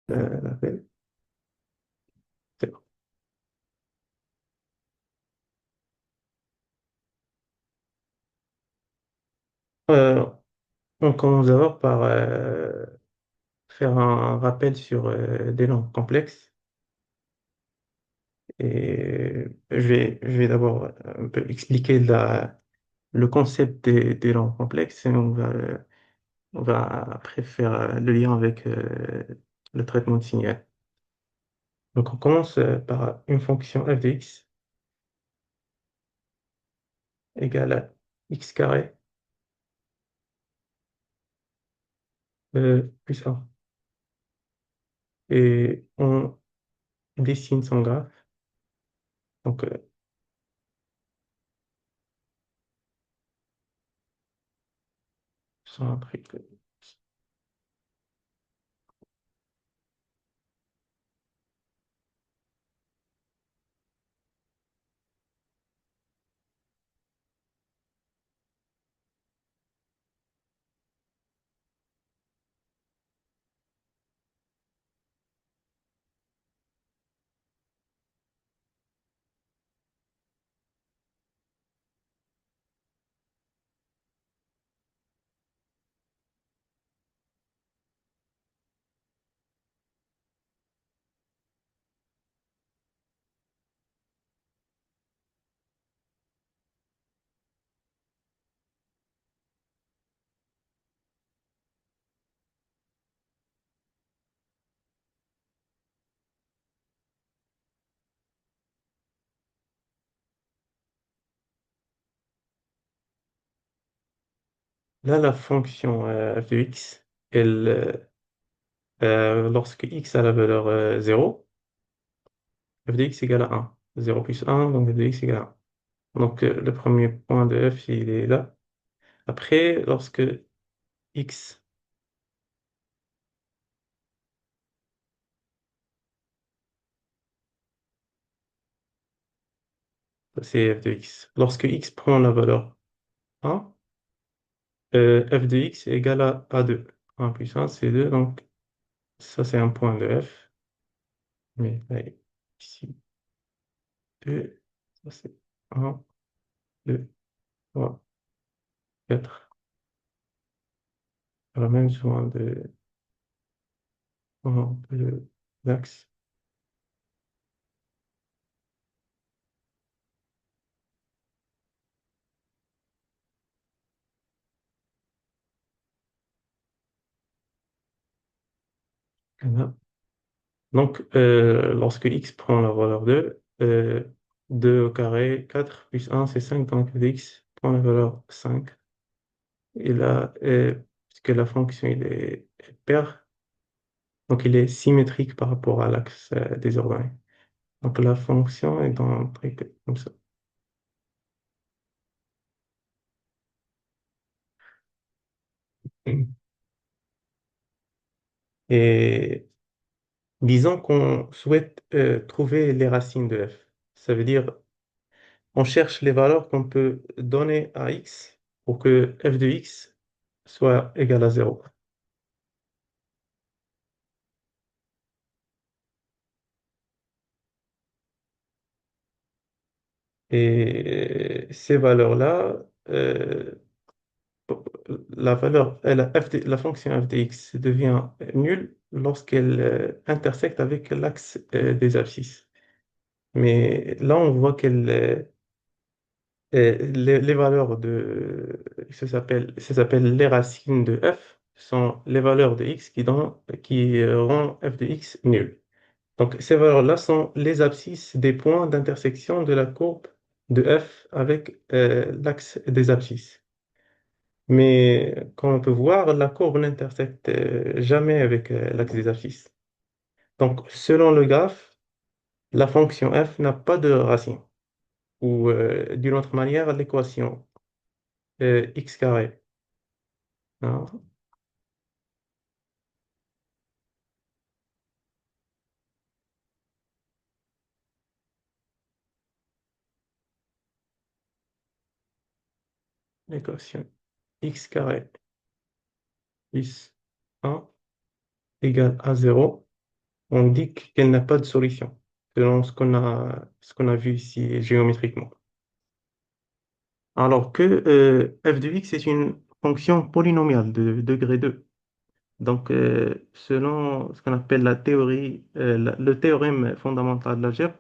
l'appel. C'est bon. Euh, on commence d'abord par faire un rappel sur des langues complexes. Et je vais d'abord un peu expliquer le concept des langues complexes et on va après faire le lien avec le traitement de signal. Donc on commence par une fonction f de x égale à x carré plus 1. Et on dessine son graphe. Donc son truc. Là, la fonction f de x, lorsque x a la valeur 0, f de x égale à 1. 0 plus 1, donc f de x égale à 1. Donc le premier point de f, il est là. Après, lorsque x, c'est f de x, lorsque x prend la valeur 1, f de x est égal à 2. 1 plus 1, c'est 2, donc ça c'est un point de f. Mais là, ici, 2, ça c'est 1, 2, 3, 4. La même joint de l'axe. Voilà. Donc, lorsque x prend la valeur 2, 2 au carré, 4 plus 1, c'est 5, donc x prend la valeur 5. Et là, puisque la fonction il est paire, donc il est symétrique par rapport à l'axe des ordonnées. Donc la fonction est dans un truc comme ça. Et disons qu'on souhaite trouver les racines de f. Ça veut dire on cherche les valeurs qu'on peut donner à x pour que f de x soit égal à 0. Et ces valeurs-là, la valeur, la fonction f de x devient nulle lorsqu'elle intersecte avec l'axe des abscisses. Mais là, on voit les valeurs ça s'appelle les racines de f, sont les valeurs de x qui rend f de x nul. Donc, ces valeurs-là sont les abscisses des points d'intersection de la courbe de f avec l'axe des abscisses. Mais comme on peut voir, la courbe n'intersecte jamais avec l'axe des abscisses. Donc, selon le graphe, la fonction f n'a pas de racine. Ou d'une autre manière, l'équation x carré, hein, l'équation x carré plus 1 égale à 0. on dit qu'elle n'a pas de solution, selon ce qu'on a vu ici géométriquement. Alors que f de x est une fonction polynomiale de degré 2. Donc, selon ce qu'on appelle la théorie, le théorème fondamental de l'algèbre,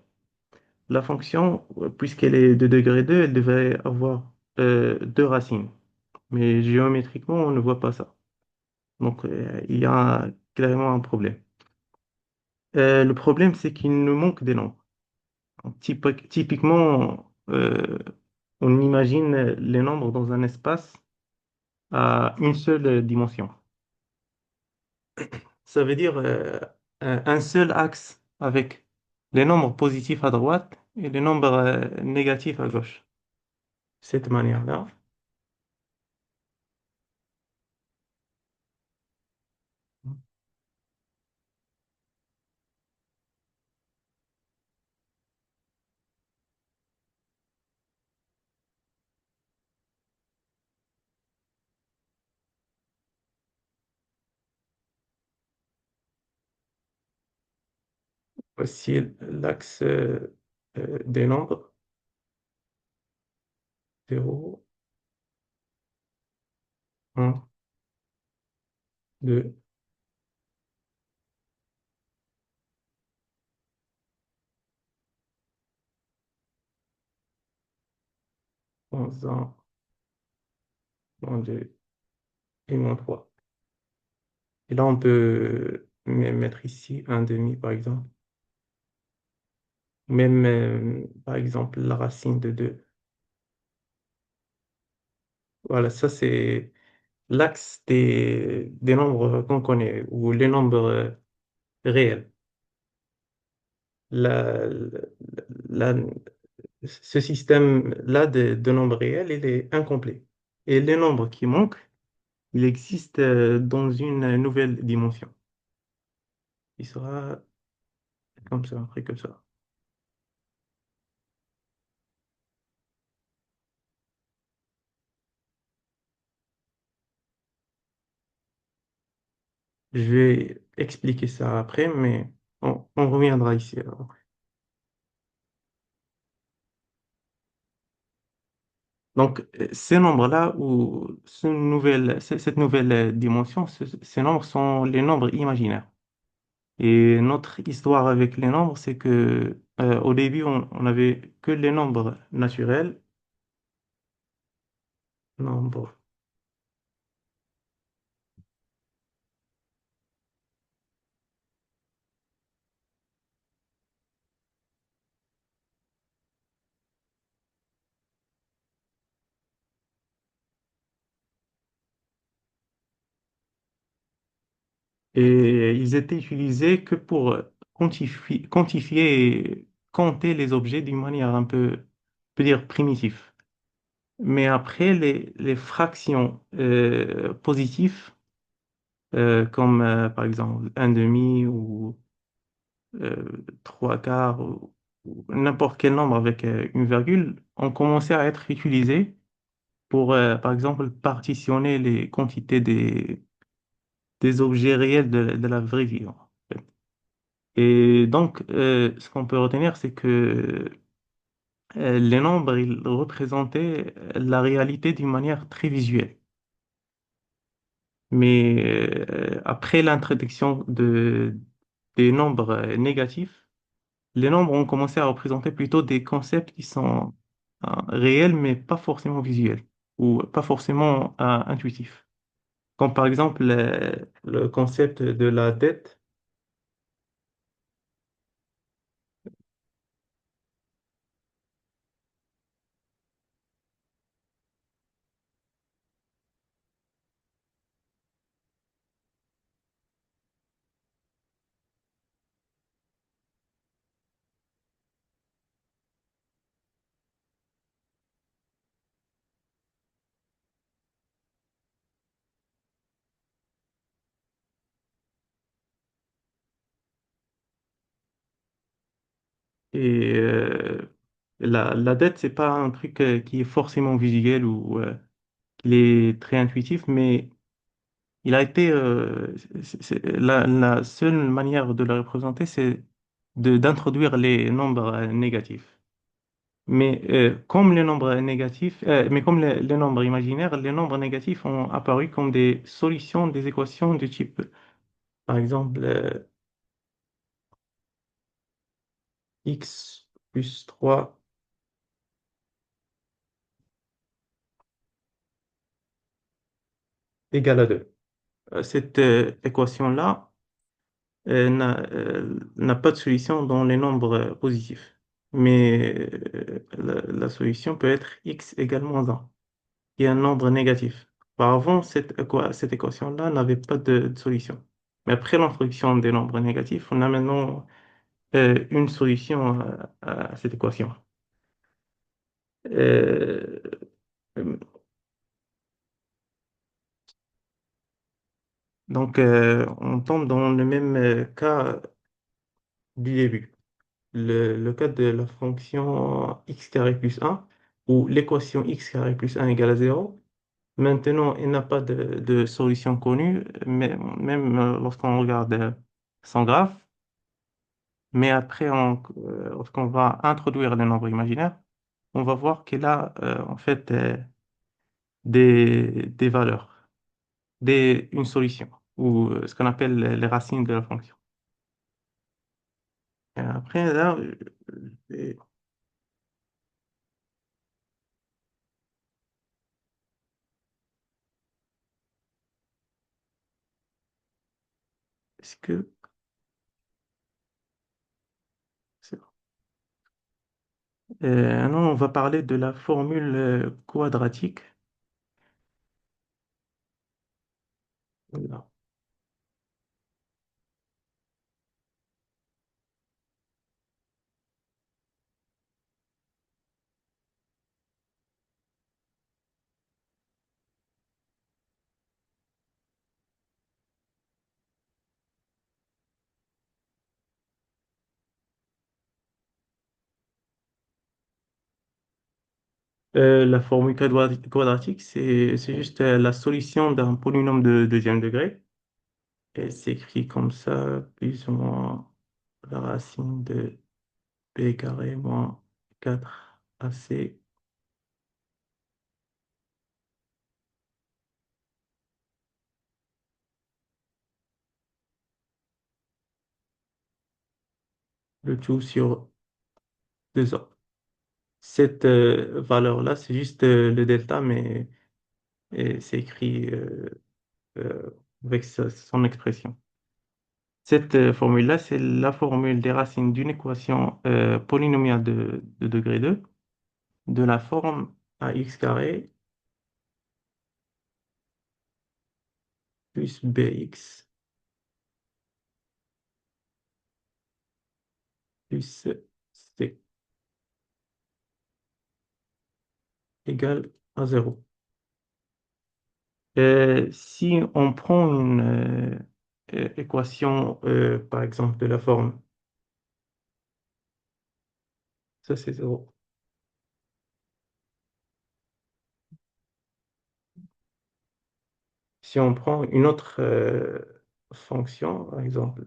la fonction, puisqu'elle est de degré 2, elle devrait avoir deux racines. Mais géométriquement, on ne voit pas ça. Donc, il y a clairement un problème. Le problème, c'est qu'il nous manque des nombres. Donc, typiquement, on imagine les nombres dans un espace à une seule dimension. Ça veut dire un seul axe avec les nombres positifs à droite et les nombres négatifs à gauche. Cette manière-là. Voici l'axe des nombres. 0, 1, 2, 11, 1, moins 2 et moins 3. Et là, on peut mettre ici un demi, par exemple. Même, par exemple, la racine de 2. Voilà, ça, c'est l'axe des nombres qu'on connaît, ou les nombres réels. La, la- Ce système-là de nombres réels, il est incomplet. Et les nombres qui manquent, il existe dans une nouvelle dimension. Il sera comme ça, après comme ça. Je vais expliquer ça après, mais on reviendra ici alors. Donc, ces nombres-là, ou cette nouvelle dimension, ces nombres sont les nombres imaginaires. Et notre histoire avec les nombres, c'est que au début, on n'avait que les nombres naturels, nombres. Et ils étaient utilisés que pour quantifier et compter les objets d'une manière un peu, on peut dire, primitive. Mais après, les fractions positives, comme par exemple un demi ou trois quarts ou n'importe quel nombre avec une virgule, ont commencé à être utilisés pour, par exemple, partitionner les quantités des objets réels de la vraie vie, en fait. Et donc, ce qu'on peut retenir, c'est que les nombres, ils représentaient la réalité d'une manière très visuelle. Mais après l'introduction des nombres négatifs, les nombres ont commencé à représenter plutôt des concepts qui sont réels, mais pas forcément visuels ou pas forcément intuitifs. Comme par exemple le concept de la dette. Et la dette, c'est pas un truc qui est forcément visuel ou qui est très intuitif, mais Il a été, la seule manière de le représenter, c'est d'introduire les nombres négatifs. Mais comme les nombres négatifs, mais comme les nombres imaginaires, les nombres négatifs ont apparu comme des solutions des équations du type, par exemple, x plus 3 égale à 2. Cette équation-là n'a pas de solution dans les nombres positifs. Mais la solution peut être x égale moins 1, qui est un nombre négatif. Auparavant, cette équation-là n'avait pas de solution. Mais après l'introduction des nombres négatifs, on a maintenant une solution à cette équation. Euh, on tombe dans le même cas du début. Le cas de la fonction x carré plus 1, où l'équation x carré plus 1 égale à 0. Maintenant, il n'a pas de solution connue, mais même lorsqu'on regarde son graphe, mais après, lorsqu'on va introduire les nombres imaginaires, on va voir qu'il a en fait des valeurs, une solution, ou ce qu'on appelle les racines de la fonction. Et après, là, est-ce que c'est- non, on va parler de la formule quadratique. Voilà. La formule quadratique, c'est juste la solution d'un polynôme de deuxième degré. Et c'est écrit comme ça, plus ou moins la racine de b carré moins 4ac, le tout sur 2a. Cette valeur-là, c'est juste le delta, mais c'est écrit euh, avec son expression. Cette formule-là, c'est la formule des racines d'une équation polynomiale de degré 2 de la forme ax carré plus bx plus c égale à 0. Si on prend une équation, par exemple, de la forme, ça c'est 0. Si on prend une autre fonction, par exemple,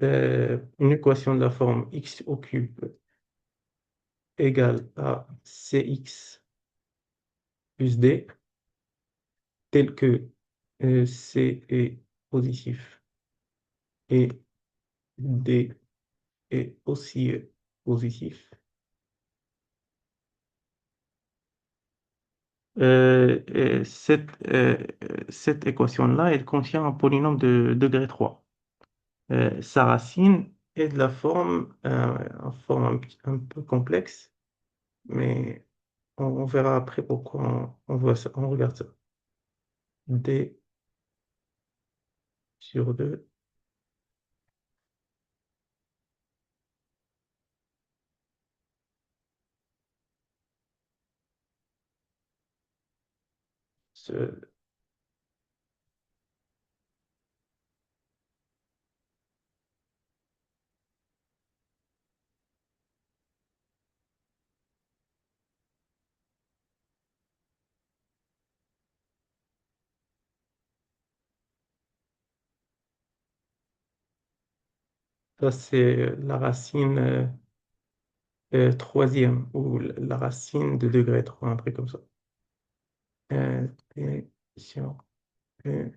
une équation de la forme x au cube égale à cx plus d, tel que c est positif et d est aussi positif. Cette équation-là, elle contient un polynôme de degré 3. Sa racine est de la forme, en forme un peu complexe, mais on verra après pourquoi on voit ça, on regarde ça. D sur 2. Ça, c'est la racine troisième ou la racine de degré 3, un truc comme ça. T sur P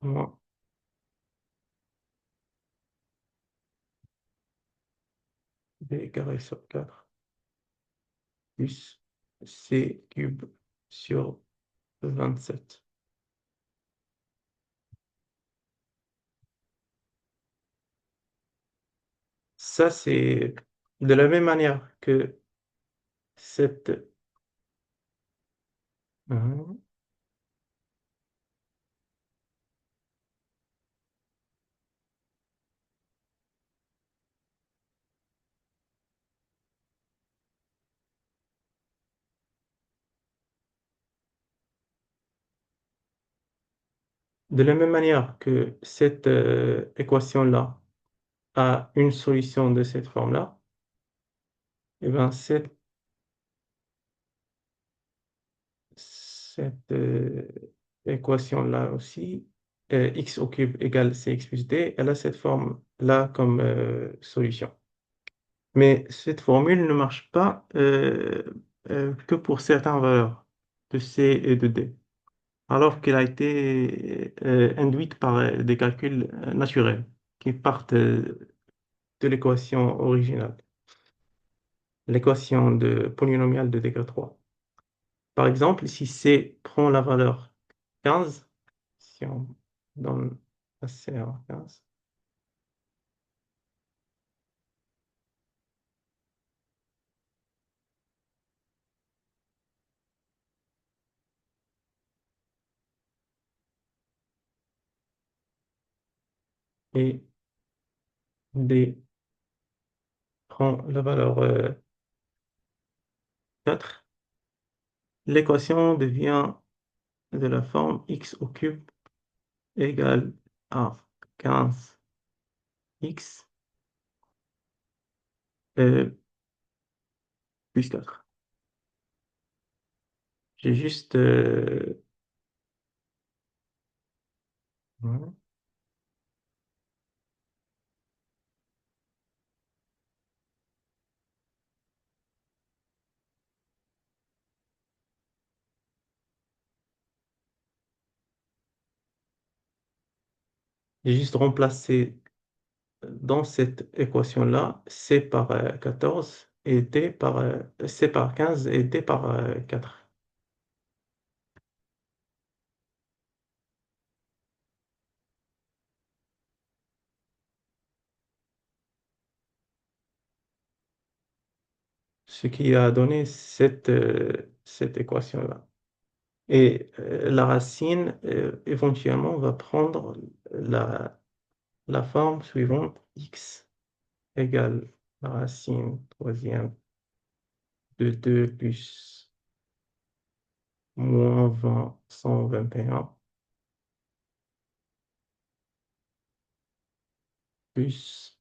moins B carré sur 4 plus C cube sur 27. Ça, c'est de la même manière que cette... Hein, de la même manière que cette équation-là a une solution de cette forme-là, et bien cette équation-là aussi, x au cube égale cx plus d, elle a cette forme-là comme solution. Mais cette formule ne marche pas que pour certaines valeurs de c et de d, alors qu'elle a été induite par des calculs naturels qui partent de l'équation originale, l'équation de polynomiale de degré 3. Par exemple, si C prend la valeur 15, si on donne à C en 15, et D prend la valeur 4, l'équation devient de la forme x au cube égale à 15x euh, plus 4. J'ai juste, voilà. J'ai juste remplacé dans cette équation-là C par 14 et D par C par 15 et D par 4. Ce qui a donné cette équation-là. Et la racine, éventuellement, va prendre la, la forme suivante, x égale la racine troisième de 2 plus moins 20, 121, plus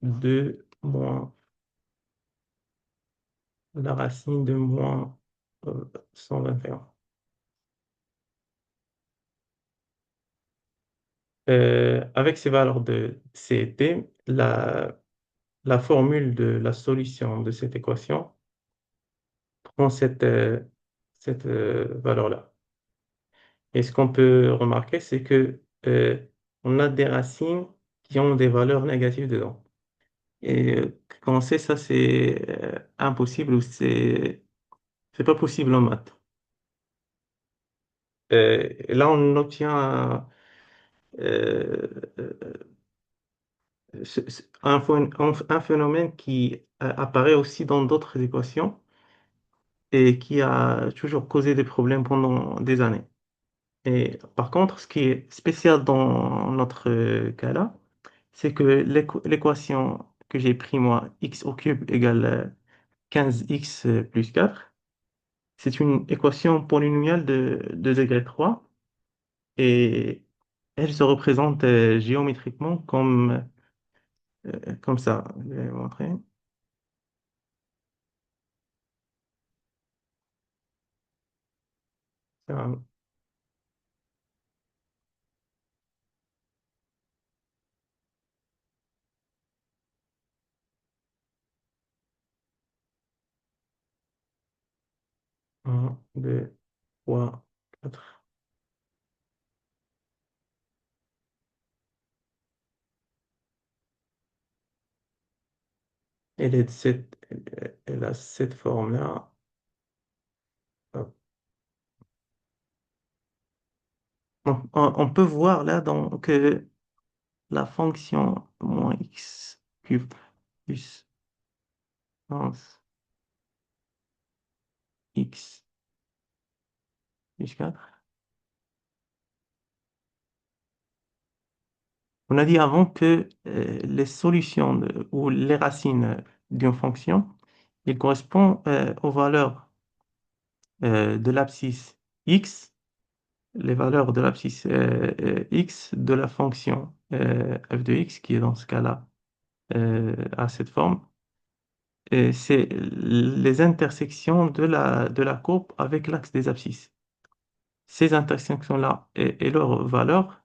2 moins la racine de moins 121. Avec ces valeurs de C et T, la formule de la solution de cette équation prend cette valeur-là. Et ce qu'on peut remarquer, c'est que on a des racines qui ont des valeurs négatives dedans. Et quand on sait ça, c'est impossible ou c'est pas possible en maths. Et là, on obtient euh, un phénomène qui apparaît aussi dans d'autres équations et qui a toujours causé des problèmes pendant des années. Et par contre, ce qui est spécial dans notre cas-là, c'est que l'équation que j'ai pris moi, x au cube égale 15x plus 4, c'est une équation polynomiale de degré 3 et elle se représente géométriquement comme ça. Je vais montrer. Ça, un, deux, trois, quatre. Elle est de elle a cette forme-là. Hop. On peut voir là donc la fonction moins x cube plus 11 x plus 4. On a dit avant que les solutions ou les racines d'une fonction, ils correspondent aux valeurs de l'abscisse x, les valeurs de l'abscisse x de la fonction f de x, qui est dans ce cas-là à cette forme. Et c'est les intersections de la courbe avec l'axe des abscisses. Ces intersections-là et leurs valeurs,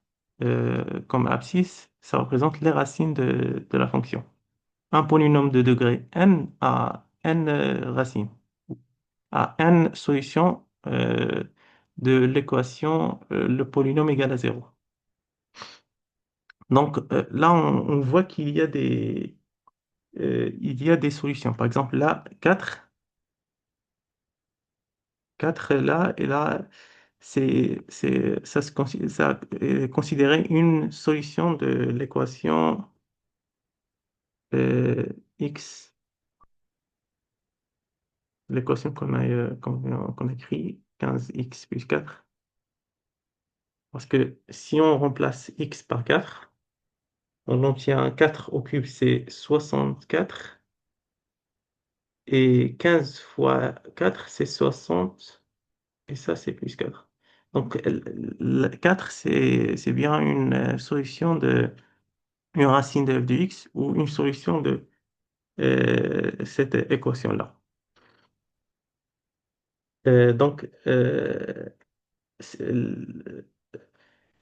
comme abscisse, ça représente les racines de la fonction. Un polynôme de degré n a n racines, a n solutions de l'équation le polynôme égal à zéro. Donc là, on voit qu'il y a il y a des solutions. Par exemple, là, quatre là, et là, ça est considéré une solution de l'équation x, l'équation qu'on a écrit, 15x plus 4. Parce que si on remplace x par 4, on obtient 4 au cube, c'est 64. Et 15 fois 4, c'est 60. Et ça, c'est plus 4. Donc, 4, c'est bien une solution une racine de f de x ou une solution de cette équation-là. Donc, c'est-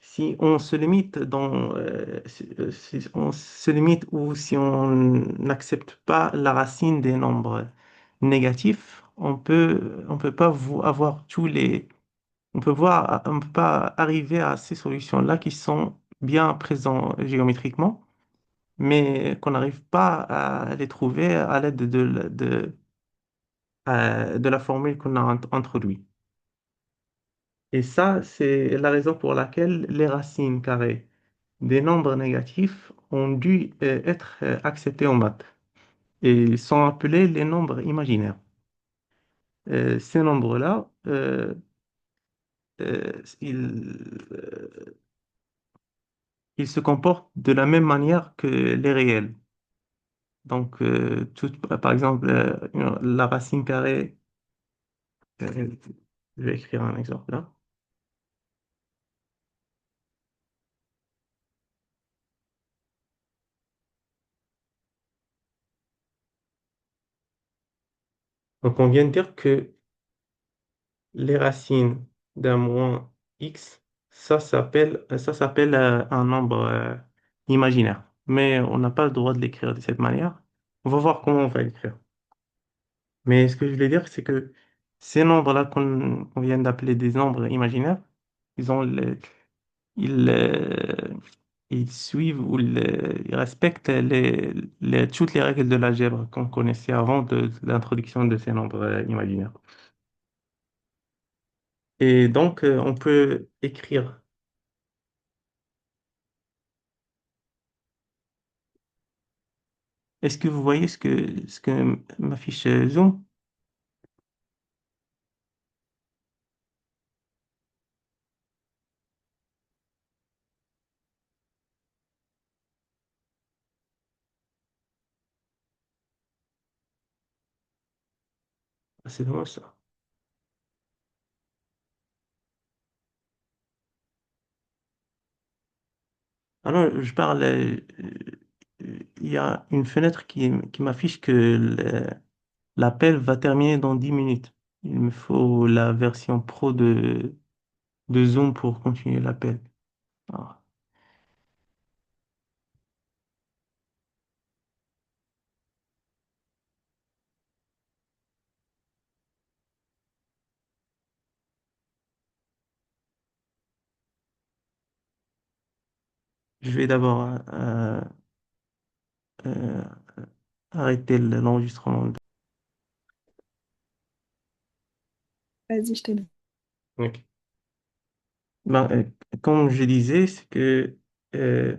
si on se limite si on se limite ou si on n'accepte pas la racine des nombres négatifs, on peut pas avoir on peut pas arriver à ces solutions-là qui sont bien présentes géométriquement, mais qu'on n'arrive pas à les trouver à l'aide de la formule qu'on a introduite. Et ça, c'est la raison pour laquelle les racines carrées des nombres négatifs ont dû être acceptés en maths et ils sont appelés les nombres imaginaires. Ces nombres-là, ils se comportent de la même manière que les réels. Donc, par exemple, la racine carrée, euh, je vais écrire un exemple là. Donc, on vient de dire que les racines d'un moins x, ça s'appelle un nombre imaginaire. Mais on n'a pas le droit de l'écrire de cette manière. On va voir comment on va l'écrire. Mais ce que je voulais dire, c'est que ces nombres-là qu'on vient d'appeler des nombres imaginaires, ils ont ils, euh, ils suivent ou ils respectent toutes les règles de l'algèbre qu'on connaissait avant de l'introduction de ces nombres imaginaires. Et donc, on peut écrire. Est-ce que vous voyez ce que m'affiche Zoom? C'est dommage ça. Alors, je parle, il y a une fenêtre qui m'affiche que l'appel va terminer dans 10 minutes. Il me faut la version pro de Zoom pour continuer l'appel. Ah, je vais d'abord euh, arrêter l'enregistrement. Vas-y, je te laisse. Ok. Ben, comme je disais, c'est que euh,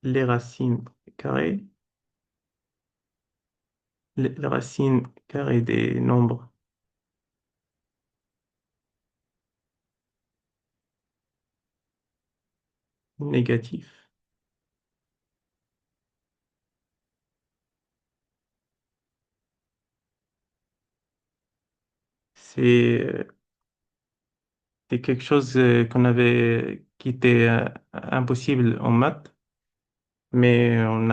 les racines carrées, les racines carrées des nombres négatifs, c'est c'est quelque chose qui était impossible en maths, mais on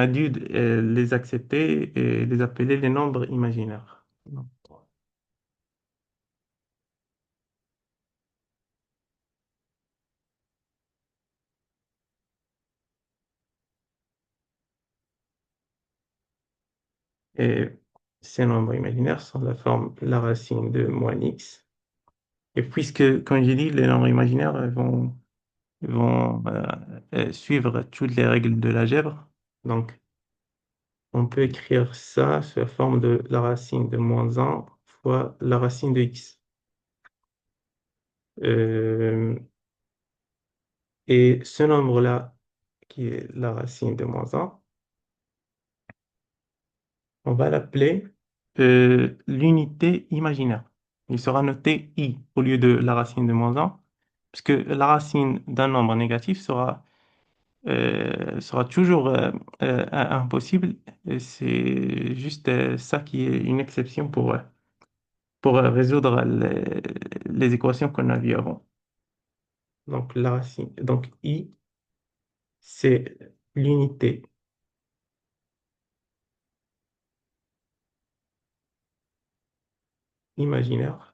a dû les accepter et les appeler les nombres imaginaires. Et ces nombres imaginaires sont la forme, la racine de moins x. Et puisque, comme j'ai dit, les nombres imaginaires vont suivre toutes les règles de l'algèbre, donc on peut écrire ça sous la forme de la racine de moins un fois la racine de x. Euh, et ce nombre-là, qui est la racine de moins un, on va l'appeler l'unité imaginaire. Il sera noté i au lieu de la racine de moins un, puisque la racine d'un nombre négatif sera toujours impossible. Et c'est juste ça qui est une exception pour résoudre les équations qu'on a vues avant. Donc, la racine, donc I, c'est l'unité imaginaire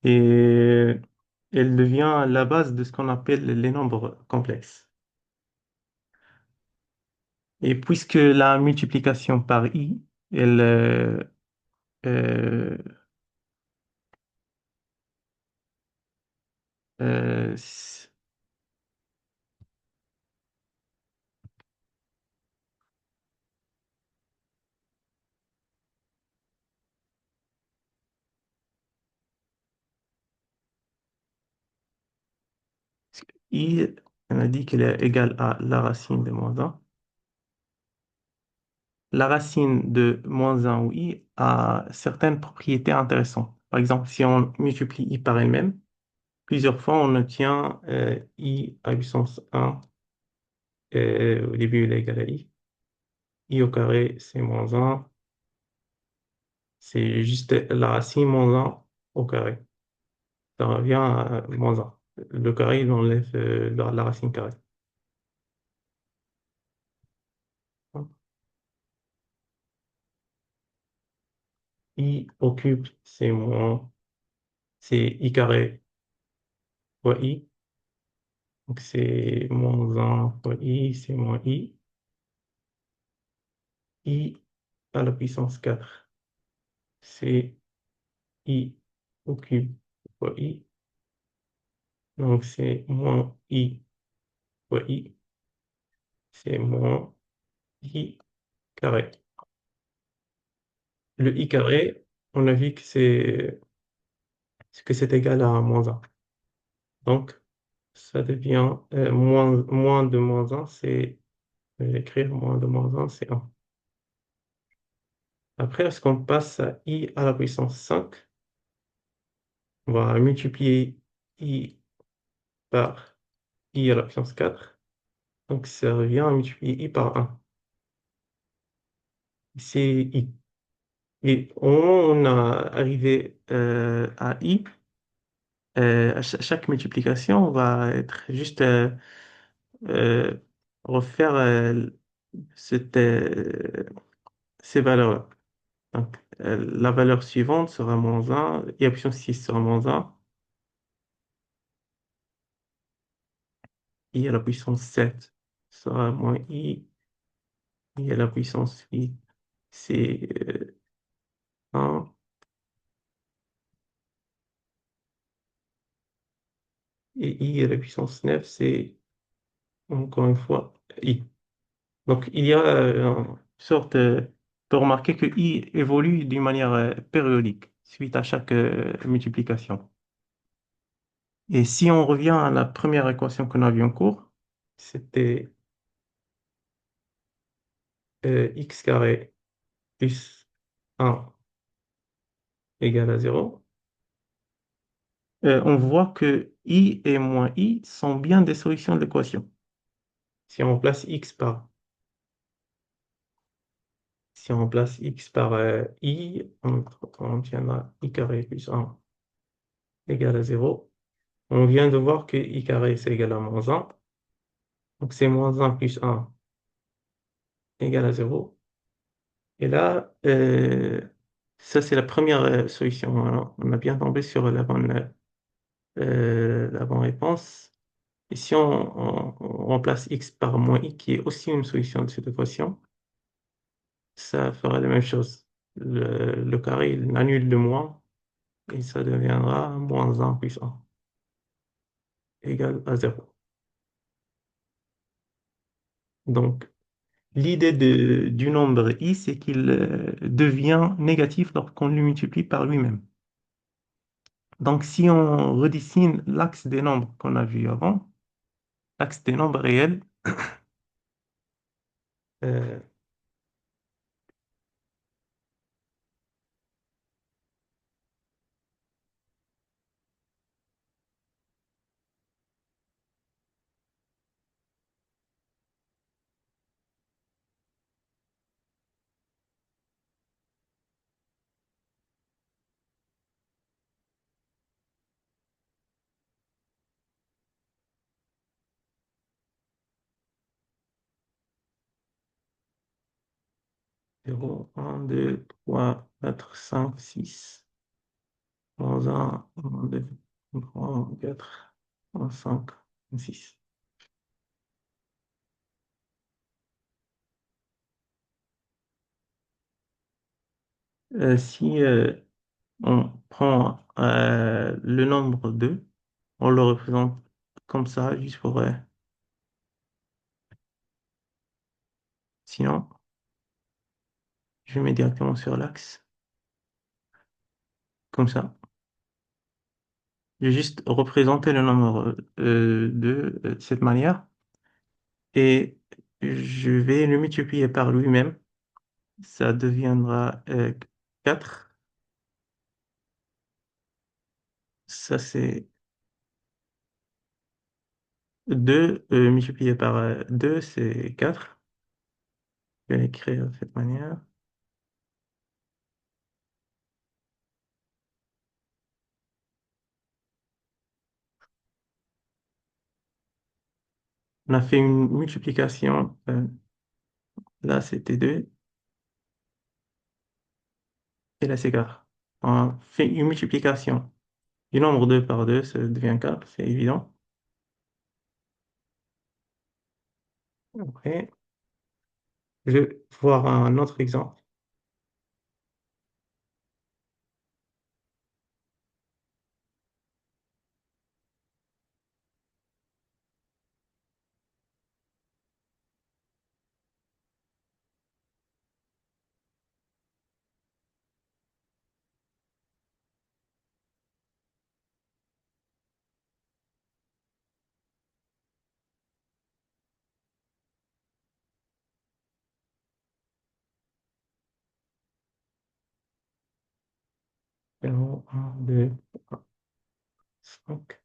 et elle devient la base de ce qu'on appelle les nombres complexes. Et puisque la multiplication par I, elle, euh, s- I, on a dit qu'elle est égale à la racine de moins un. La racine de moins un ou I a certaines propriétés intéressantes. Par exemple, si on multiplie I par elle-même, plusieurs fois, on obtient I à puissance 1. Au début, il est égal à I. I au carré, c'est moins un. C'est juste la racine moins un au carré. Ça revient à moins un. Le carré, il enlève la racine carrée. I au cube, c'est I carré fois I. Donc c'est moins un fois I, c'est moins I. I à la puissance 4, c'est I au cube fois I. Donc c'est moins I fois I, c'est moins I carré. Le I carré, on a vu que c'est égal à moins un. Donc ça devient moins de moins un, je vais écrire moins de moins un, c'est un. Après, lorsqu'on passe à I à la puissance 5, on va multiplier I par I à la puissance 4. Donc, ça revient à multiplier i par un. C'est i. Et au moment où on a arrivé à i, chaque multiplication va être juste euh, refaire cette, ces valeurs-là. Donc, la valeur suivante sera moins un, i à la puissance 6 sera moins un, i à la puissance 7 sera moins i à la puissance 8 c'est 1, et i à la puissance 9 c'est encore une fois i. Donc, il y a une sorte de remarquer que i évolue d'une manière périodique suite à chaque multiplication. Et si on revient à la première équation qu'on a vue en cours, c'était x carré plus 1 égale à 0. On voit que i et moins i sont bien des solutions de l'équation. Si on remplace x par, si on remplace x par i, on obtiendra i carré plus 1 égale à 0. On vient de voir que i carré c'est égal à moins 1. Donc c'est moins 1 plus 1 égale à 0. Et là, ça c'est la première solution. Alors, on a bien tombé sur la bonne réponse. Et si on remplace x par moins i, qui est aussi une solution de cette équation, ça fera la même chose. Le carré, il annule le moins et ça deviendra moins 1 plus 1 égale à 0. Donc, l'idée du nombre i, c'est qu'il devient négatif lorsqu'on le multiplie par lui-même. Donc, si on redessine l'axe des nombres qu'on a vu avant, l'axe des nombres réels, euh, zéro, 1, 2, 3, 4, 5, 6, moins 1, moins 2, 3, 4, moins 5, 6. Si on prend le nombre 2, on le représente comme ça, juste pour... sinon, je mets directement sur l'axe, comme ça. Je vais juste représenter le nombre 2 de cette manière et je vais le multiplier par lui-même. Ça deviendra 4. Ça, c'est 2 multiplié par 2, c'est 4. Je vais l'écrire de cette manière. On a fait une multiplication. Là, c'était 2 et là, c'est 4. On a fait une multiplication du nombre 2 par 2, ça devient 4, c'est évident. Après, je vais voir un autre exemple. Zéro, 1, 2, 3, 5.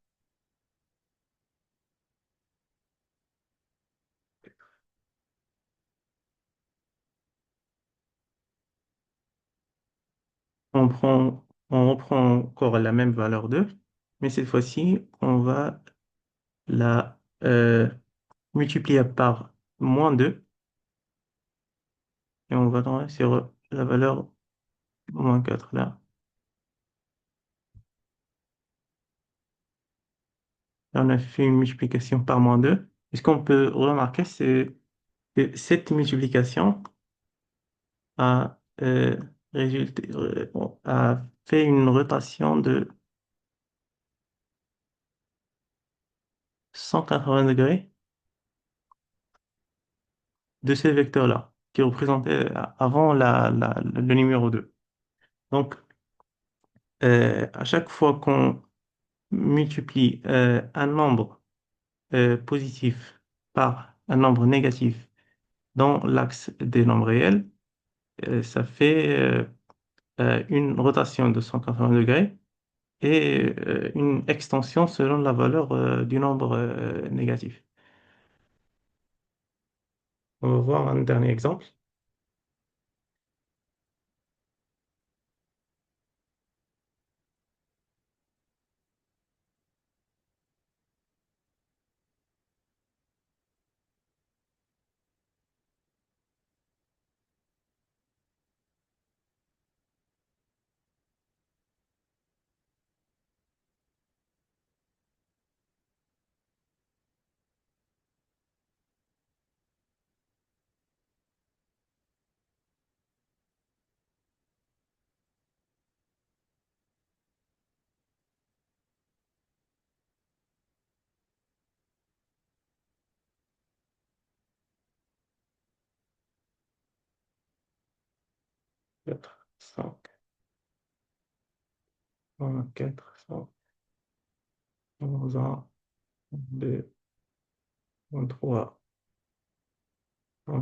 on reprend encore la même valeur 2, mais cette fois-ci, on va la multiplier par moins 2 et on va tomber sur la valeur moins 4 là. Là, on a fait une multiplication par moins 2. Et ce qu'on peut remarquer, c'est que cette multiplication a, a fait une rotation de 180 degrés de ce vecteur-là, qui représentait avant le numéro 2. Donc, à chaque fois qu'on multiplie un nombre positif par un nombre négatif dans l'axe des nombres réels, ça fait une rotation de 180 degrés et une extension selon la valeur du nombre négatif. On va voir un dernier exemple. 4, 5, 4, 5, 1, 2, 3,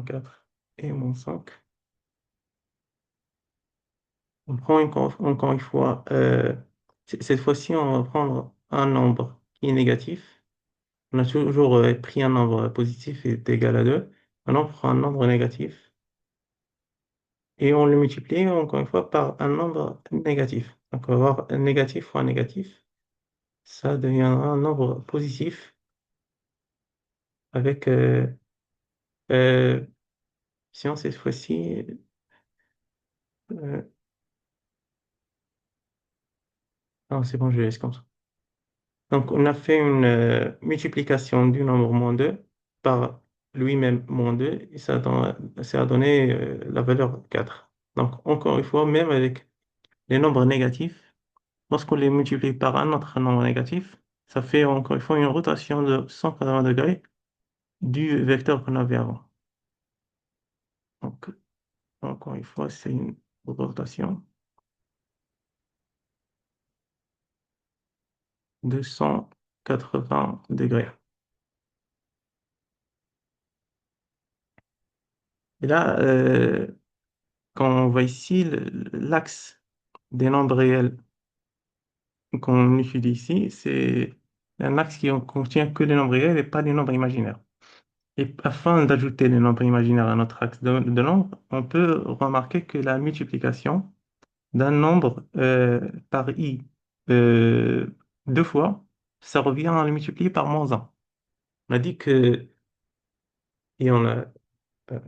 4 et moins 5. On prend encore une fois, cette fois-ci, on va prendre un nombre qui est négatif. On a toujours pris un nombre positif et est égal à 2. Maintenant, on prend un nombre négatif et on le multiplie encore une fois par un nombre négatif. Donc, on va avoir un négatif fois un négatif. Ça deviendra un nombre positif avec, euh, si on cette fois-ci, euh, non, c'est bon, je laisse comme ça. Donc, on a fait une multiplication du nombre moins 2 par lui-même moins 2 et ça a donné la valeur 4. Donc, encore une fois, même avec les nombres négatifs, lorsqu'on les multiplie par un autre nombre négatif, ça fait encore une fois une rotation de 180 degrés du vecteur qu'on avait avant. Donc, encore une fois, c'est une rotation de 180 degrés. Et là, quand on voit ici l'axe des nombres réels qu'on utilise ici, c'est un axe qui ne contient que les nombres réels et pas les nombres imaginaires. Et afin d'ajouter les nombres imaginaires à notre axe de nombres, on peut remarquer que la multiplication d'un nombre par i euh, deux fois, ça revient à le multiplier par moins un. On a dit que, et on a, euh,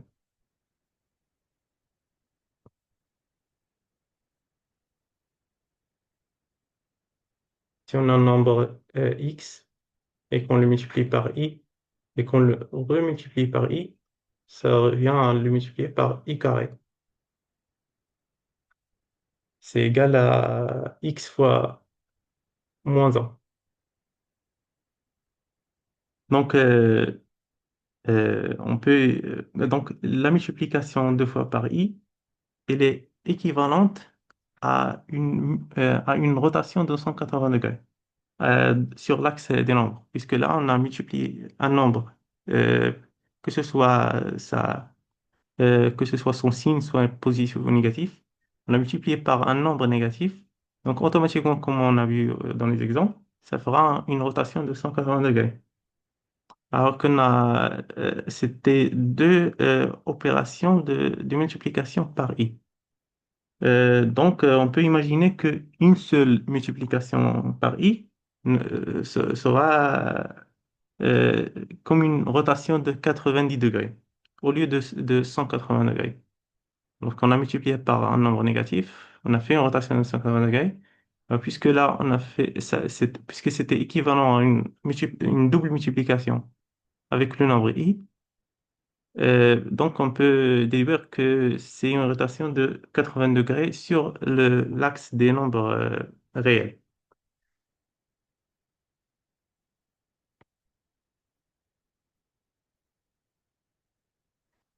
si on a un nombre x et qu'on le multiplie par i et qu'on le remultiplie par i, ça revient à le multiplier par i carré. C'est égal à x fois moins un. Donc, on peut, donc la multiplication deux fois par i, elle est équivalente à une rotation de 180 degrés sur l'axe des nombres, puisque là, on a multiplié un nombre, euh, que ce soit que ce soit son signe, soit positif ou négatif, on a multiplié par un nombre négatif. Donc, automatiquement, comme on a vu dans les exemples, ça fera une rotation de 180 degrés. Alors qu'on a, c'était deux opérations de multiplication par i. On peut imaginer qu'une seule multiplication par i sera euh, comme une rotation de 90 degrés au lieu de 180 degrés. Lorsqu'on a multiplié par un nombre négatif, on a fait une rotation de 180 degrés. Puisque là, on a fait ça, puisque c'était équivalent à une double multiplication avec le nombre i, donc on peut déduire que c'est une rotation de 80 degrés sur l'axe des nombres réels.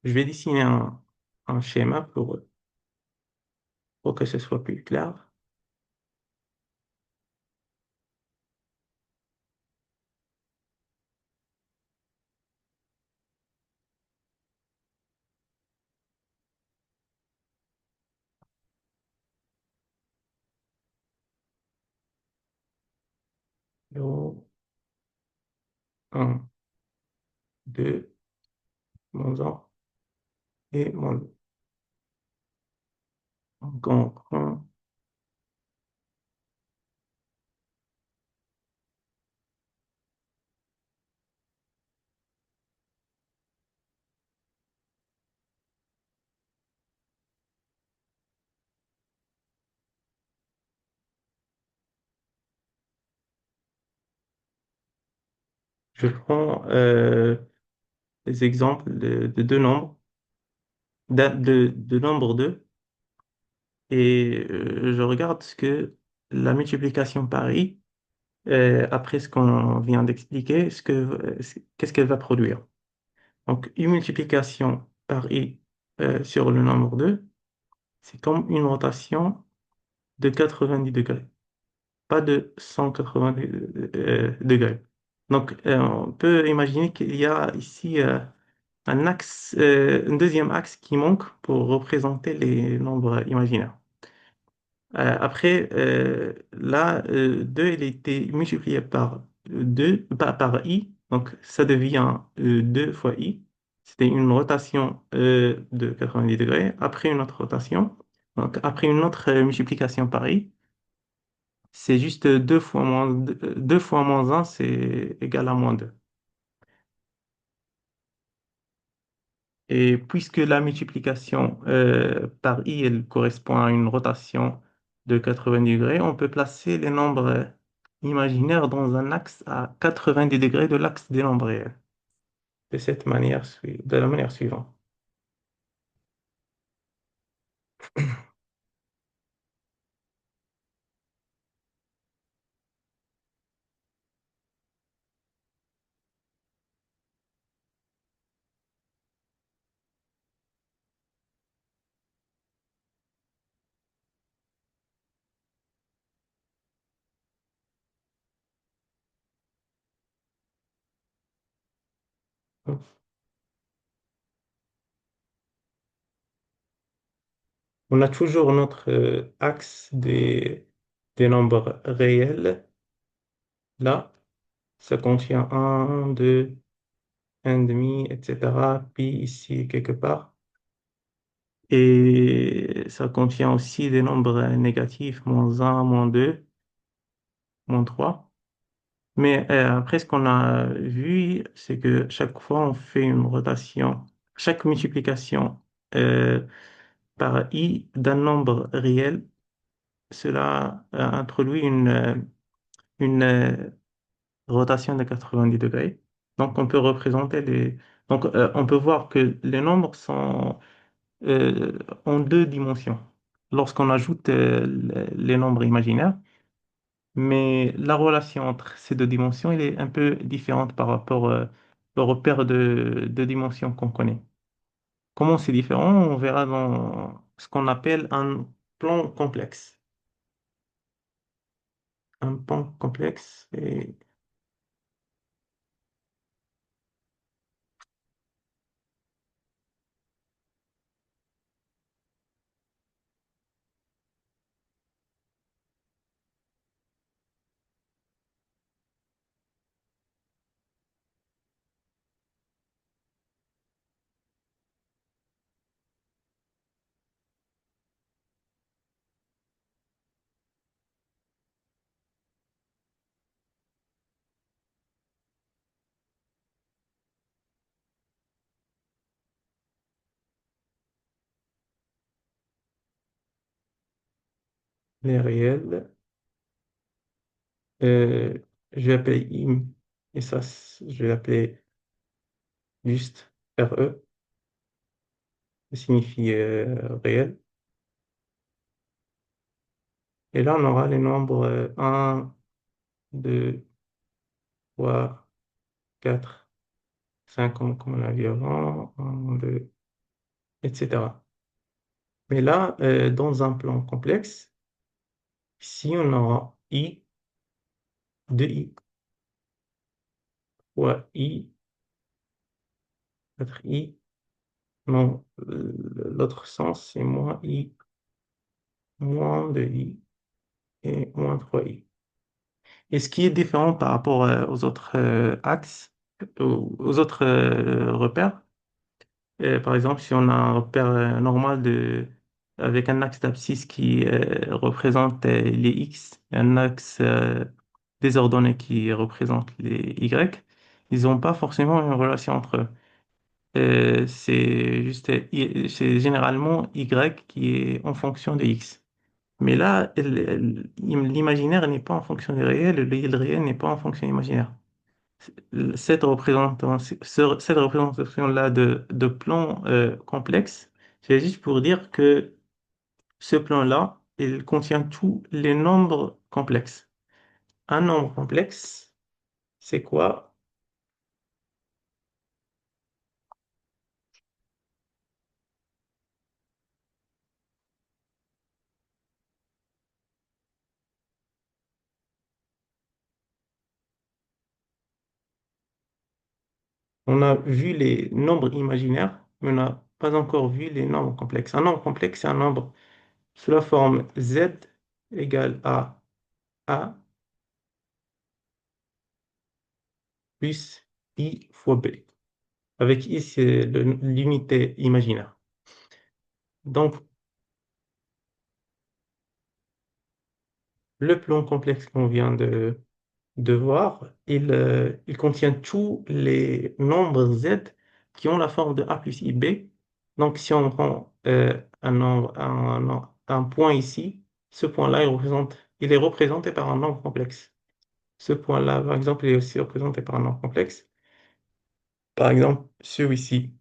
Je vais dessiner un schéma pour que ce soit plus clair. Zéro, 1, 2, -1 et -2. Donc, je prends des exemples de deux nombres, de nombre 2, et je regarde ce que la multiplication par i, après ce qu'on vient d'expliquer, qu'est-ce qu'elle va produire. Donc, une multiplication par i sur le nombre 2, c'est comme une rotation de 90 degrés, pas de 180 degrés. Donc, on peut imaginer qu'il y a ici un deuxième axe qui manque pour représenter les nombres imaginaires. Après, là, 2 il a été multiplié par 2 par i, donc ça devient 2 fois i. C'était une rotation de 90 degrés. Après une autre rotation, donc après une autre multiplication par i, c'est juste 2 fois moins un, c'est égal à -2. Et puisque la multiplication par i, elle correspond à une rotation de 90 degrés, on peut placer les nombres imaginaires dans un axe à 90 degrés de l'axe des nombres réels. De la manière suivante. On a toujours notre axe des nombres réels. Là, ça contient un, 2, 1,5, etc. Pi ici quelque part. Et ça contient aussi des nombres négatifs, -1, -2, -3. Mais après, ce qu'on a vu, c'est que chaque fois, on fait une rotation, chaque multiplication euh, par i d'un nombre réel, cela introduit une rotation de 90 degrés. Donc, on peut représenter on peut voir que les nombres sont en deux dimensions lorsqu'on ajoute les nombres imaginaires. Mais la relation entre ces deux dimensions, elle est un peu différente par rapport au repère de dimensions qu'on connaît. Comment c'est différent? On verra dans ce qu'on appelle un plan complexe. Un plan complexe. Et les réels. Euh, je vais appeler im, et ça, je vais l'appeler juste RE, ça signifie réel. Et là, on aura les nombres 1, 2, 3, 4, 5, comme on l'a vu avant, 1, 2, etc. Mais là, dans un plan complexe, si on aura I, 2I, 3I, 4I, non, l'autre sens, c'est moins I, moins 2I et moins 3I. Et ce qui est différent par rapport aux autres axes, aux autres repères, par exemple, si on a un repère normal avec un axe d'abscisse qui représente les X et un axe désordonné qui représente les Y, ils n'ont pas forcément une relation entre eux. C'est juste, c'est généralement Y qui est en fonction de X. Mais là, l'imaginaire n'est pas en fonction du réel, le réel n'est pas en fonction imaginaire. Cette représentation-là de plan complexe, c'est juste pour dire que ce plan-là, il contient tous les nombres complexes. Un nombre complexe, c'est quoi? On a vu les nombres imaginaires, mais on n'a pas encore vu les nombres complexes. Un nombre complexe, c'est un nombre sous la forme z égale à a plus i fois b. Avec i, c'est l'unité imaginaire. Donc, le plan complexe qu'on vient de voir, il contient tous les nombres z qui ont la forme de a plus ib. Donc, si on prend un nombre, un point ici, ce point-là, il est représenté par un nombre complexe. Ce point-là, par exemple, il est aussi représenté par un nombre complexe. Par exemple, celui-ci,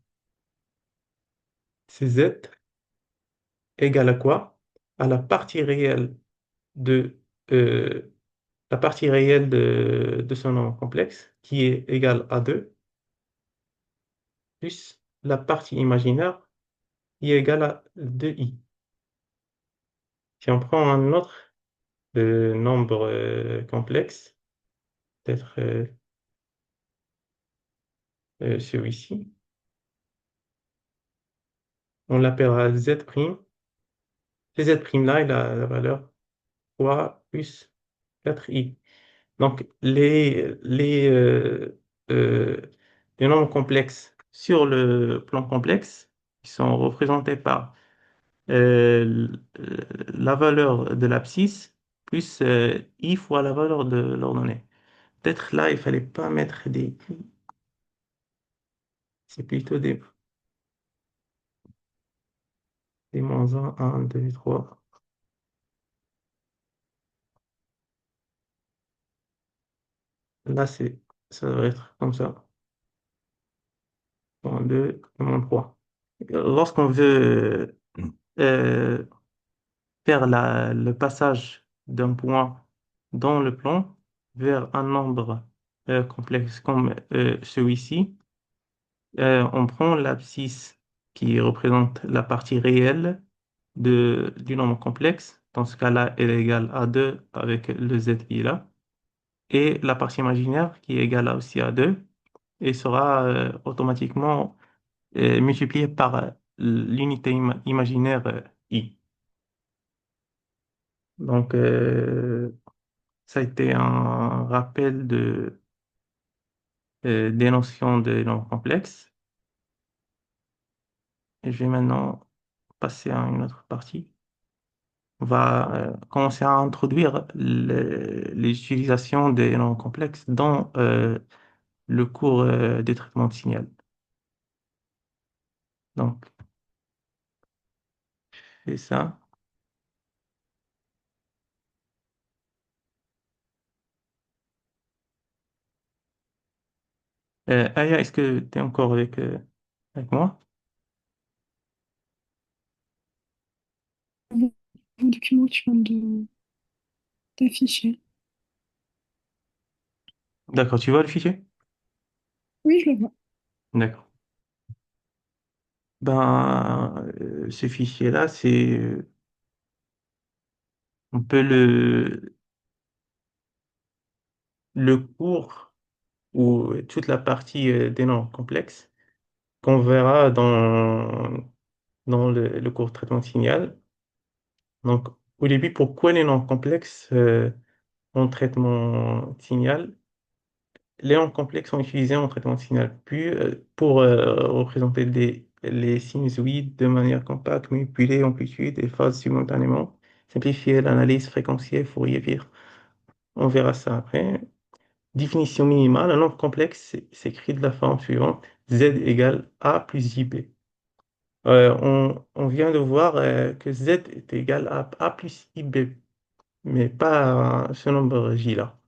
c'est z égale à quoi? À de, euh, la partie réelle de ce nombre complexe, qui est égale à 2 plus la partie imaginaire qui est égale à 2i. Si on prend un autre nombre complexe, peut-être celui-ci, on l'appellera z'. Et z' là, il a la valeur 3 plus 4i. Donc, euh, les nombres complexes sur le plan complexe, qui sont représentés par la valeur de l'abscisse plus i fois la valeur de l'ordonnée. Peut-être là, il fallait pas mettre des i, c'est plutôt des moins un 2 3. Là, ça devrait être comme ça. Moins 2 et moins 3. Lorsqu'on veut euh, faire le passage d'un point dans le plan vers un nombre complexe comme celui-ci, on prend l'abscisse qui représente la partie réelle du nombre complexe. Dans ce cas-là, elle est égale à 2 avec le zi là. Et la partie imaginaire qui est égale aussi à 2 et sera automatiquement multipliée par l'unité imaginaire i. Donc, ça a été un rappel des notions de nombres complexes. Et je vais maintenant passer à une autre partie. On va commencer à introduire les utilisations des nombres complexes dans le cours des traitements de signal. Donc, c'est ça. Aya, est-ce que tu es encore avec moi? Le document que tu viens d'afficher. D'accord, tu vois le fichier? Oui, je le vois. D'accord. Ben, ce fichier-là, c'est un peu le cours ou toute la partie des nombres complexes qu'on verra dans le cours de traitement de signal. Donc, au début, pourquoi les nombres complexes en traitement de signal? Les nombres complexes sont utilisés en traitement de signal puis pour représenter les sinusoïdes de manière compacte, manipuler amplitude et phase simultanément, simplifier l'analyse fréquentielle, Fourier, vire. On verra ça après. Définition minimale, un nombre complexe s'écrit de la forme suivante, Z égale A plus JB. On vient de voir que Z est égal à A plus IB, mais pas ce nombre J-là.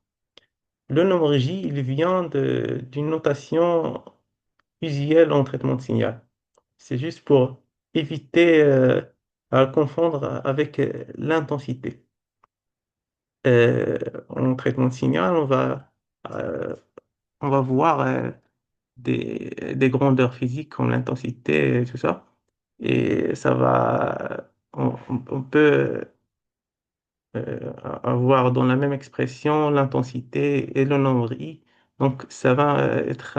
Le nombre J, il vient d'une notation usuelle en traitement de signal. C'est juste pour éviter à le confondre avec l'intensité. En traitement de signal, euh, on va voir des grandeurs physiques comme l'intensité et tout ça. Et on peut avoir dans la même expression l'intensité et le nombre i. Donc ça va être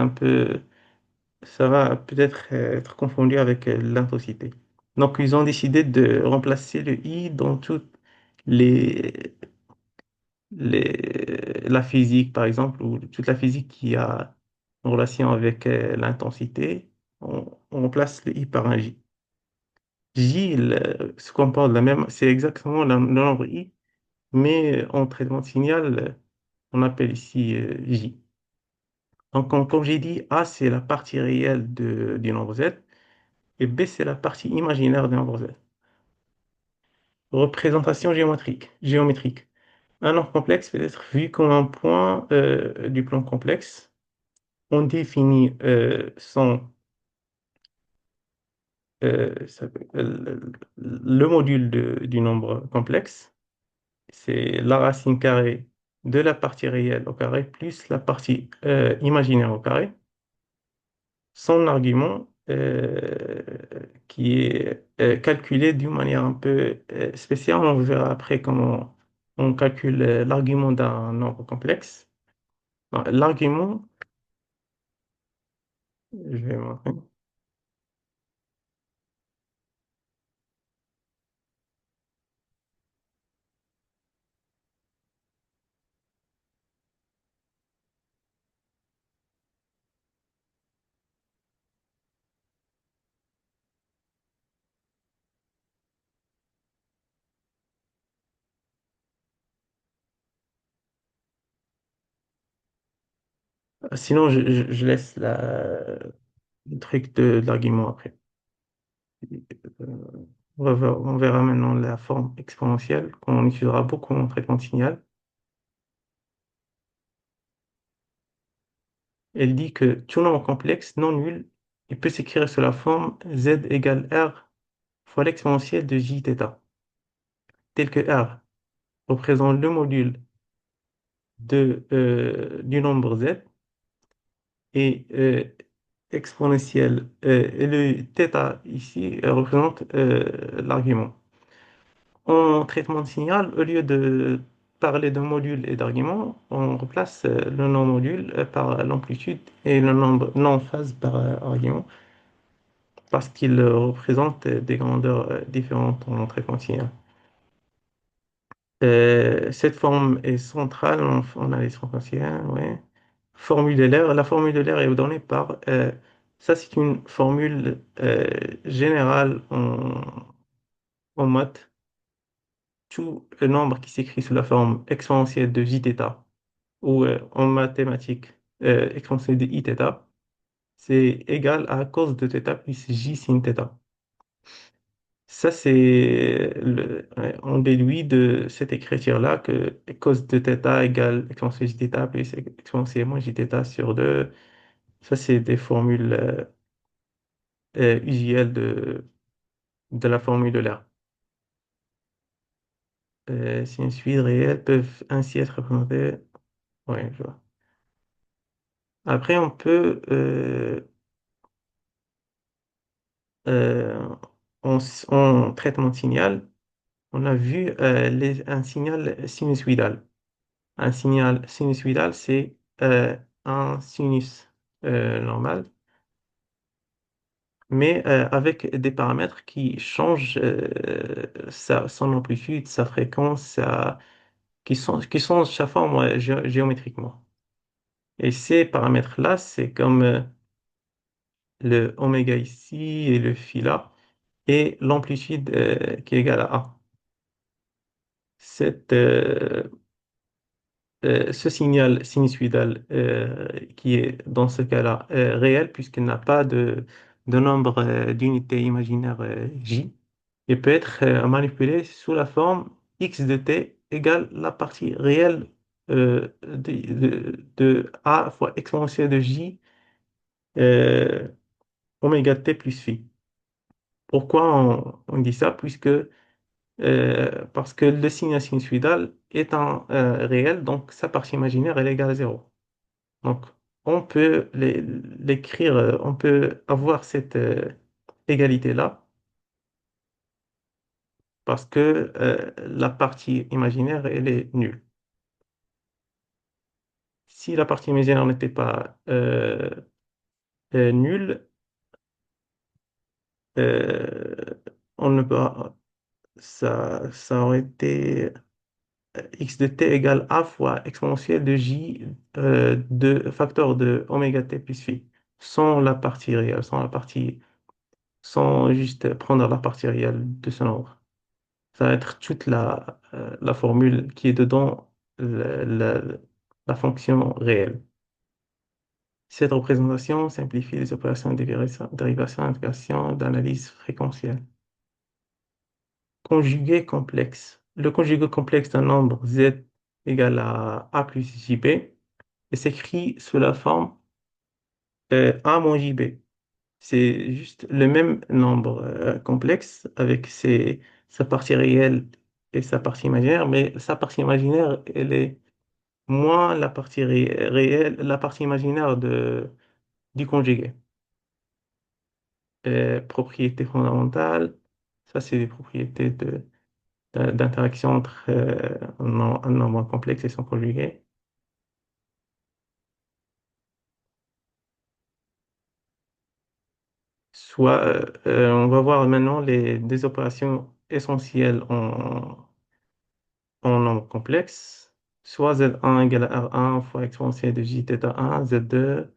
ça va peut-être être confondu avec l'intensité. Donc ils ont décidé de remplacer le i dans toutes les, la physique, par exemple, ou toute la physique qui a en relation avec l'intensité, on remplace le i par un j. J, se comporte de la même, c'est exactement le nombre i, mais en traitement de signal, on appelle ici j. Donc, comme j'ai dit, A, c'est la partie réelle du nombre Z, et B, c'est la partie imaginaire du nombre Z. Représentation géométrique. Un nombre complexe peut être vu comme un point du plan complexe. On définit le module du nombre complexe. C'est la racine carrée de la partie réelle au carré plus la partie imaginaire au carré. Son argument qui est calculé d'une manière un peu spéciale. On verra après comment on calcule l'argument d'un nombre complexe. Non, l'argument, je vais montrer. Sinon, je laisse le truc de l'argument après. On verra maintenant la forme exponentielle qu'on utilisera beaucoup en traitement de signal. Elle dit que tout nombre complexe non nul, il peut s'écrire sous la forme z égale r fois l'exponentielle de j θ, tel que r représente le module du nombre z et exponentielle et le θ ici représente l'argument. En traitement de signal, au lieu de parler de module et d'argument, on remplace le non-module par l'amplitude et le nombre non-phase par argument parce qu'ils représentent des grandeurs différentes en traitement de signal. Cette forme est centrale en analyse fréquentielle, ouais. Formule de l'air. La formule de l'air est donnée par... ça, c'est une formule générale en maths. Tout nombre qui s'écrit sous la forme exponentielle de jθ ou en mathématiques exponentielle de iθ, c'est égal à cos de θ plus j sin θ. Ça, ouais, on déduit de cette écriture-là que cos de θ égale exponentielle jθ plus exponentielle moins jθ sur 2. Ça, c'est des formules usuelles de la formule de l'air. Sinusoïdes réels peuvent ainsi être représentés. Ouais, je vois. Après, on peut, euh, en traitement de signal, on a vu un signal sinusoïdal. Un signal sinusoïdal, c'est un sinus normal, mais avec des paramètres qui changent son amplitude, sa fréquence, qui changent sa forme géométriquement. Et ces paramètres-là, c'est comme le oméga ici et le phi là, et l'amplitude qui est égale à A. Cette, ce signal sinusoïdal qui est dans ce cas-là réel, puisqu'il n'a pas de nombre d'unités imaginaires j, il peut être manipulé sous la forme x de t égale la partie réelle de a fois exponentielle de j euh, oméga t plus phi. Pourquoi on dit ça? Parce que le signe sinusoïdal est un réel, donc sa partie imaginaire elle est égale à zéro. Donc, on peut l'écrire, on peut avoir cette égalité-là parce que la partie imaginaire, elle est nulle. Si la partie imaginaire n'était pas nulle, euh, on ne peut, ça aurait été x de t égale a fois exponentielle de j de facteur de oméga t plus phi, sans la partie réelle, sans juste prendre la partie réelle de ce nombre. Ça va être toute la formule qui est dedans la fonction réelle. Cette représentation simplifie les opérations de dérivation, intégration, d'analyse fréquentielle. Conjugué complexe. Le conjugué complexe d'un nombre z égale à a plus jb et s'écrit sous la forme a moins jb. C'est juste le même nombre complexe avec sa partie réelle et sa partie imaginaire, mais sa partie imaginaire, elle est moins la partie réelle, la partie imaginaire du conjugué. Propriétés fondamentales, ça c'est des propriétés d'interaction entre un nombre complexe et son conjugué. Soit, on va voir maintenant des opérations essentielles en nombre complexe, soit Z1 égale à R1 fois exponentielle de J θ 1, Z2,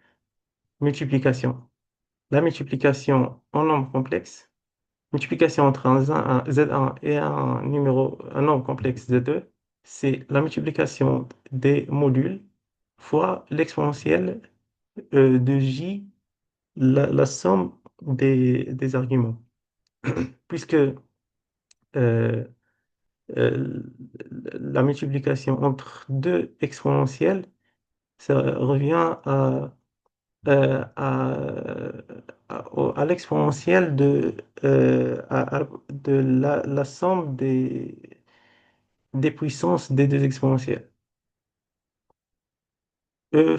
multiplication. La multiplication en nombre complexe, multiplication entre un Z1 et un nombre complexe Z2, c'est la multiplication des modules fois l'exponentielle de J, la somme des arguments. Puisque euh, euh, la multiplication entre deux exponentielles, ça revient à l'exponentielle de la somme des puissances des deux exponentielles. E,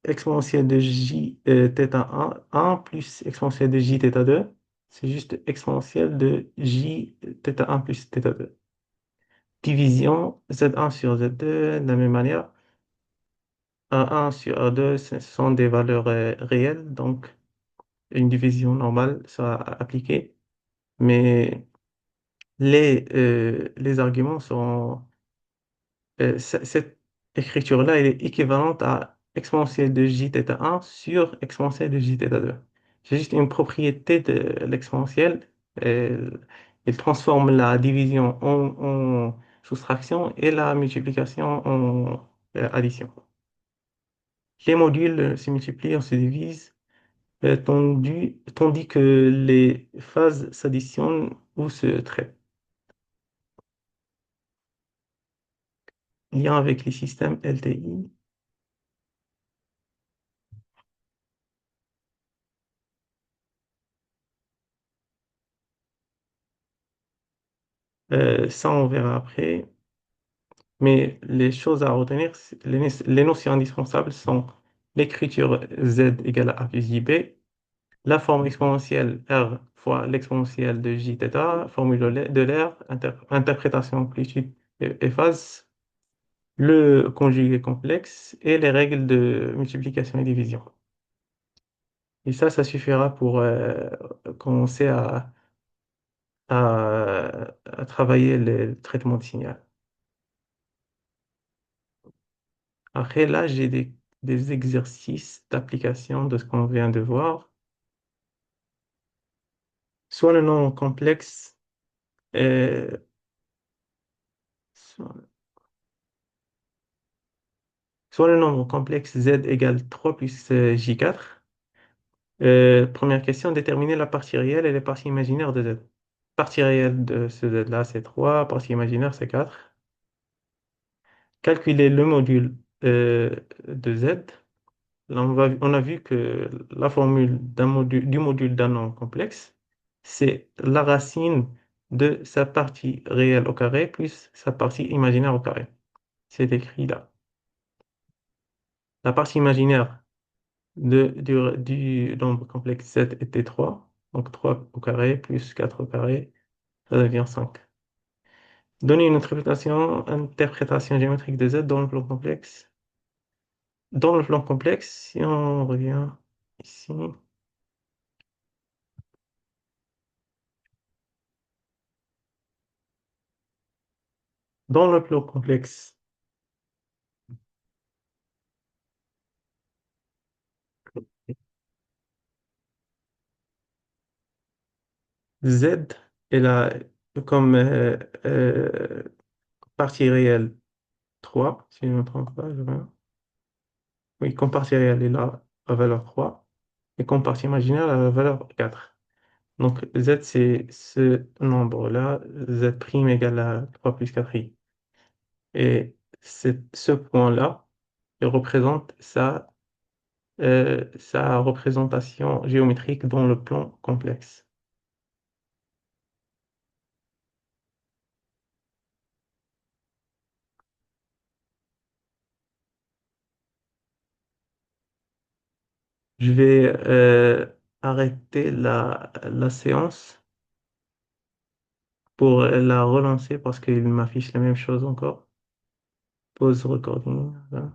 exponentielle de j θ1 plus exponentielle de j θ2, c'est juste exponentielle de j θ1 plus θ2. Division Z1 sur Z2, de la même manière, A1 sur A2, ce sont des valeurs réelles, donc une division normale sera appliquée, mais les arguments seront... cette écriture-là, elle est équivalente à exponentielle de j θ1 sur exponentielle de j θ2. C'est juste une propriété de l'exponentielle. Elle transforme la division en soustraction et la multiplication en addition. Les modules se multiplient, on se divise, tandis que les phases s'additionnent ou se traitent. Lien avec les systèmes LTI. Ça, on verra après. Mais les choses à retenir, les notions indispensables sont l'écriture z égale à a plus ib, la forme exponentielle r fois l'exponentielle de jθ, formule de l'air, interprétation amplitude et phase, le conjugué complexe et les règles de multiplication et division. Et ça suffira pour commencer à travailler le traitement de signal. Après, là, j'ai des exercices d'application de ce qu'on vient de voir. Soit le nombre complexe, euh, soit, soit le nombre complexe z égale 3 plus j4. Première question, déterminer la partie réelle et les parties imaginaires de z. Partie réelle de ce z-là, c'est 3. Partie imaginaire, c'est 4. Calculer le module de z. Là, on a vu que la formule du module d'un nombre complexe, c'est la racine de sa partie réelle au carré plus sa partie imaginaire au carré. C'est écrit là. La partie imaginaire du nombre complexe 7 était 3, donc 3 au carré plus 4 au carré, ça devient 5. Donner une interprétation géométrique de z dans le plan complexe. Dans le plan complexe, si on revient ici, dans le plan complexe, z est là comme partie réelle 3, si je ne me trompe pas. Oui, comme partie réelle est là à valeur 3 et comme partie imaginaire à la valeur 4. Donc z, c'est ce nombre-là, z' égale à 3 plus 4i. Et ce point-là, il représente sa représentation géométrique dans le plan complexe. Je vais arrêter la séance pour la relancer parce qu'il m'affiche la même chose encore. Pause recording. Voilà.